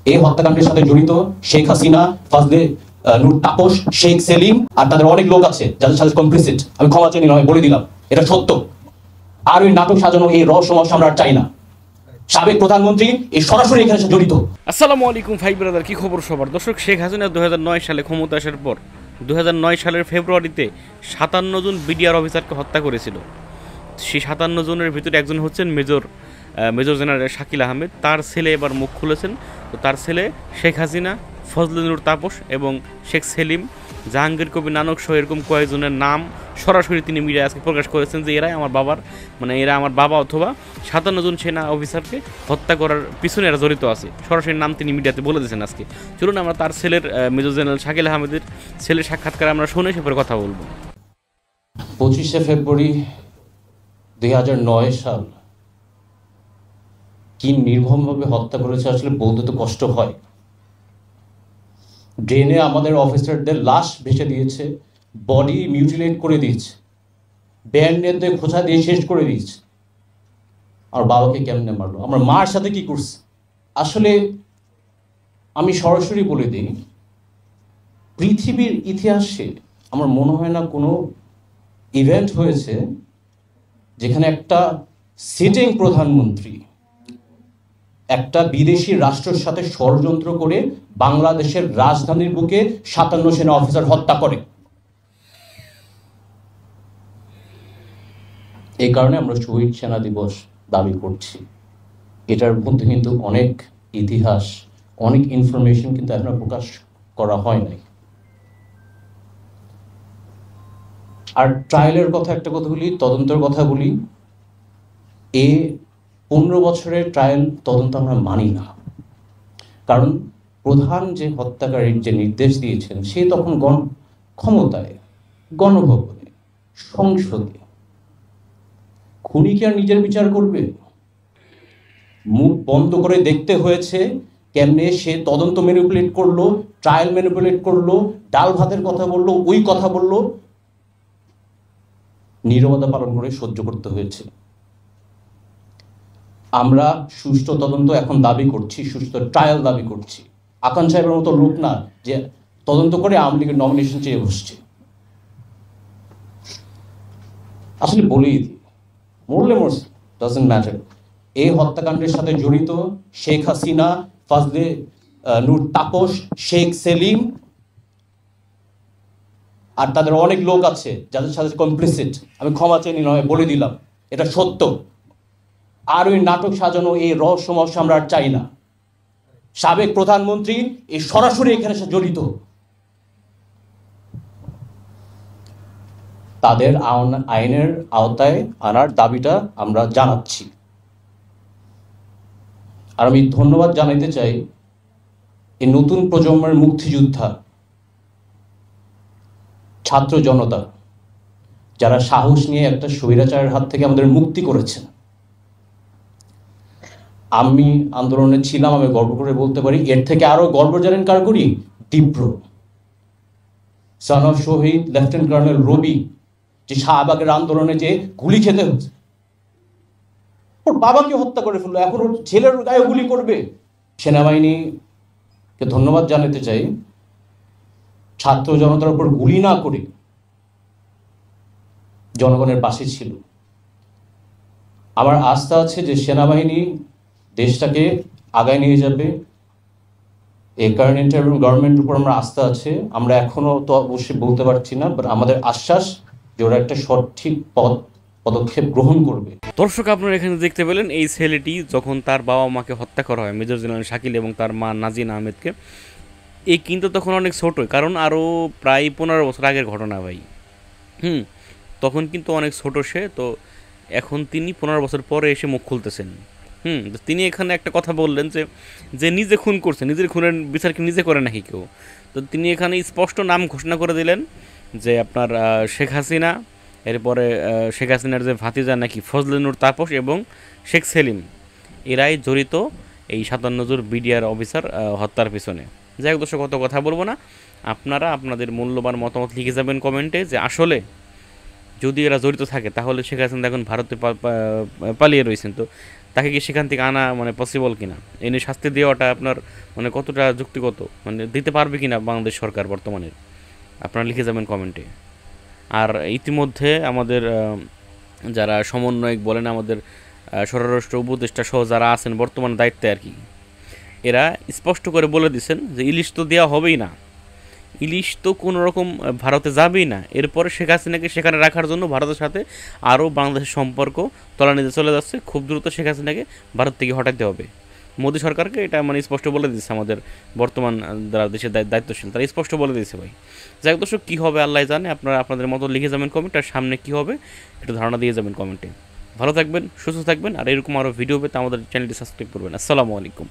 এই হত্যাকাণ্ডের সাথে জড়িত শেখ হাসিনা, ফজলে নূর তাপস, শেখ সেলিম আর তাদের অনেক লোক আছে যাদের সাথে কমপ্লিসিট। আমি ক্ষমা চেয়ে নিলাম, বলে দিলাম এটা সত্য। আর ওই নাটক সাজানো এই রহস্যময় আমরা চাই না। সাবেক প্রধানমন্ত্রী এই সরাসরি এখানে জড়িত। আসসালামু আলাইকুম ভাই ব্রাদার, কি খবর সবার? দর্শক, শেখ হাসিনা 2009 সালে ক্ষমতা আসার পর 2009 সালের ফেব্রুয়ারিতে 57 জন বিডিআর অফিসারকে হত্যা করেছিল। সেই 57 জনের ভিতরে একজন হচ্ছেন মেজর জেনারেল শাকিল আহমেদ। তার ছেলে এবার মুখ খুলেছেন। তো তার ছেলে শেখ হাসিনা, ফজলে নূর তাপস এবং শেখ সেলিম, জাহাঙ্গীর কবির নানক সহ এরকম কয়েকজনের নাম সরাসরি তিনি মিডিয়ায় আজকে প্রকাশ করেছেন যে এরা আমার বাবা অথবা 57 জন সেনা অফিসারকে হত্যা করার পিছনে এরা জড়িত আছে। সরাসরি নাম তিনি মিডিয়াতে বলে দিয়েছেন। আজকে চলুন আমরা তার ছেলের মেজর জেনারেল শাকিল আহমেদের ছেলের সাক্ষাৎকার আমরা শুনে সেপরে কথা বলবো। 25শে ফেব্রুয়ারি 2009 সাল কি নির্মমভাবে হত্যা করেছে আসলে বলতে তো কষ্ট হয়। ড্রেনে আমাদের অফিসারদের লাশ ভেসে দিয়েছে, বডি মিউটিলেট করে দিয়েছে, ব্যান্ডেড দিয়ে খোঁচা দিয়ে শেষ করে দিয়েছে। আর বাবাকে কেমনে মারলো, আমার মার সাথে কি করছে। আসলে আমি সরাসরি বলে দিই, পৃথিবীর ইতিহাসে আমার মনে হয় না কোনো ইভেন্ট হয়েছে যেখানে একটা সিটিং প্রধানমন্ত্রী একটা বিদেশি রাষ্ট্রের সাথে ষড়যন্ত্র করে বাংলাদেশের রাজধানীর বুকে 57 সেনা অফিসার হত্যা করে। এই কারণে আমরা শহীদ সেনা দিবস দাবি করছি। এটার মধ্যে কিন্তু অনেক ইতিহাস, অনেক ইনফরমেশন কিন্তু এখনো প্রকাশ করা হয় নাই। আর ট্রায়ালের কথা একটা কথা বলি, তদন্তের কথা বলি। 15 বছরের ট্রায়াল তদন্ত আমরা মানি না, কারণ প্রধান যে হত্যাকারীর যে নির্দেশ দিয়েছেন সে তখন ক্ষমতায়, গণভবনে, সংসদে। খুনি কি আর নিজের বিচার করবে? মুখ বন্ধ করে দেখতে হয়েছে কেমনে সে তদন্ত ম্যানিপুলেট করলো, ট্রায়াল ম্যানিপুলেট করলো, ডাল ভাতের কথা বললো, ওই কথা বললো, নীরবতা পালন করে সহ্য করতে হয়েছে। আমরা সুষ্ঠু তদন্ত এখন দাবি করছি, সুষ্ঠু ট্রায়াল দাবি করছি। আকান সাহেবের মতো লোক না যে তদন্ত করে আওয়ামী লীগের নমিনেশন চেয়ে বসছে। আসলে বলেই দিই, মরলে মরছে, ডাজন্ট ম্যাটার। এই হত্যাকাণ্ডের সাথে জড়িত শেখ হাসিনা, ফজলে নূর তাপস, শেখ সেলিম আর তাদের অনেক লোক আছে যাদের সাথে কমপ্লিসিট। আমি ক্ষমা চেয়ে নিলাম, বলে দিলাম এটা সত্য। আর ওই নাটক সাজানো এই রহস্যময় আমরা আর চাই না। সাবেক প্রধানমন্ত্রী এই সরাসরি এখানে জড়িত। তাদের আইনের আওতায় আনার দাবিটা আমরা জানাচ্ছি। আর আমি ধন্যবাদ জানাতে চাই এই নতুন প্রজন্মের মুক্তিযোদ্ধা, ছাত্র জনতা, যারা সাহস নিয়ে একটা স্বৈরাচারের হাত থেকে আমাদের মুক্তি করেছেন। আমি আন্দোলনে ছিলাম, আমি গর্ব করে বলতে পারি। এর থেকে আরো গর্ব জানেন কার করি? তীব্র সন অফ শহীদ লেফটেন্যান্ট কর্নেল রবি, যে শাহবাগের আন্দোলনে যে গুলি খেতে হচ্ছে, ওর বাবাকে হত্যা করে ফেললো, এখন ওর ছেলের গায়ে গুলি করবে। সেনাবাহিনীকে ধন্যবাদ জানাতে চাই, ছাত্র জনতার উপর গুলি না করে জনগণের পাশে ছিল। আমার আস্থা আছে যে সেনাবাহিনী দেশটাকে আগায় নিয়ে যাবে। এই কারেন্ট এবং গভর্নমেন্টের উপর আমরা আস্থা আছে। আমরা এখনো তো অবশ্যই বলতে পারছি না, বাট আমাদের আশ্বাস যে ওরা একটা সঠিক পদক্ষেপ গ্রহণ করবে। দর্শক, আপনারা এখানে দেখতে পেলেন এই ছেলেটি যখন তার বাবা মাকে হত্যা করা হয়, মেজর জেনারেল শাকিল এবং তার মা নাজিন আহমেদকে, এই কিন্তু তখন অনেক ছোটোই, কারণ আরও প্রায় 15 বছর আগের ঘটনা ভাই। তখন কিন্তু অনেক ছোটো সে। তো এখন তিনি 15 বছর পরে এসে মুখ খুলতেছেন। তিনি এখানে একটা কথা বললেন যে নিজে খুন করছে, নিজের খুনের বিচার কি নিজে করে নাকি কেউ। তো তিনি এখানে স্পষ্ট নাম ঘোষণা করে দিলেন যে আপনার শেখ হাসিনা, এরপরে শেখ হাসিনার যে ভাতিজা নাকি ফজলে নূর তাপস এবং শেখ সেলিম, এরাই জড়িত এই 57 জন বিডিআর অফিসার হত্যার পিছনে। যাই হোক দর্শক, কত কথা বলবো না, আপনারা আপনাদের মূল্যবান মতামত লিখে যাবেন কমেন্টে যে আসলে যদি এরা জড়িত থাকে তাহলে শেখ হাসিনা এখন ভারতে পালিয়ে রয়েছেন। তো তাকে কি সেখান থেকে আনা মানে পসিবল কিনা, এ নিয়ে শাস্তি দেওয়াটা আপনার মানে কতটা যুক্তিগত, মানে দিতে পারবে কিনা বাংলাদেশ সরকার বর্তমানের, আপনারা লিখে যাবেন কমেন্টে। আর ইতিমধ্যে আমাদের যারা সমন্বয়ক বলেন, আমাদের স্বরাষ্ট্র উপদেষ্টা সহ যারা আছেন বর্তমান দায়িত্বে আর কি, এরা স্পষ্ট করে বলে দিছেন যে ইলিশ তো দেওয়া হবেই না, ইলিশ তো কোনো রকম ভারতে যাবেই না। এরপরে শেখ হাসিনাকে সেখানে রাখার জন্য ভারতের সাথে আরও বাংলাদেশের সম্পর্ক তলানিতে চলে যাচ্ছে, খুব দ্রুত শেখ হাসিনাকে ভারত থেকে হটাতে হবে। মোদী সরকারকে এটা মানে স্পষ্ট বলে দিচ্ছে আমাদের বর্তমান যারা দেশের দায়িত্বশীল, তারা স্পষ্ট বলে দিয়েছে ভাই। যাই হোক দর্শক, কী হবে আল্লাহ জানে, আপনারা আপনাদের মতো লিখে যাবেন কমেন্ট, আর সামনে কী হবে একটু ধারণা দিয়ে যাবেন কমেন্টে। ভালো থাকবেন, সুস্থ থাকবেন, আর এরকম আরও ভিডিও পেতে আমাদের চ্যানেলটি সাবস্ক্রাইব করবেন। আসসালামু আলাইকুম।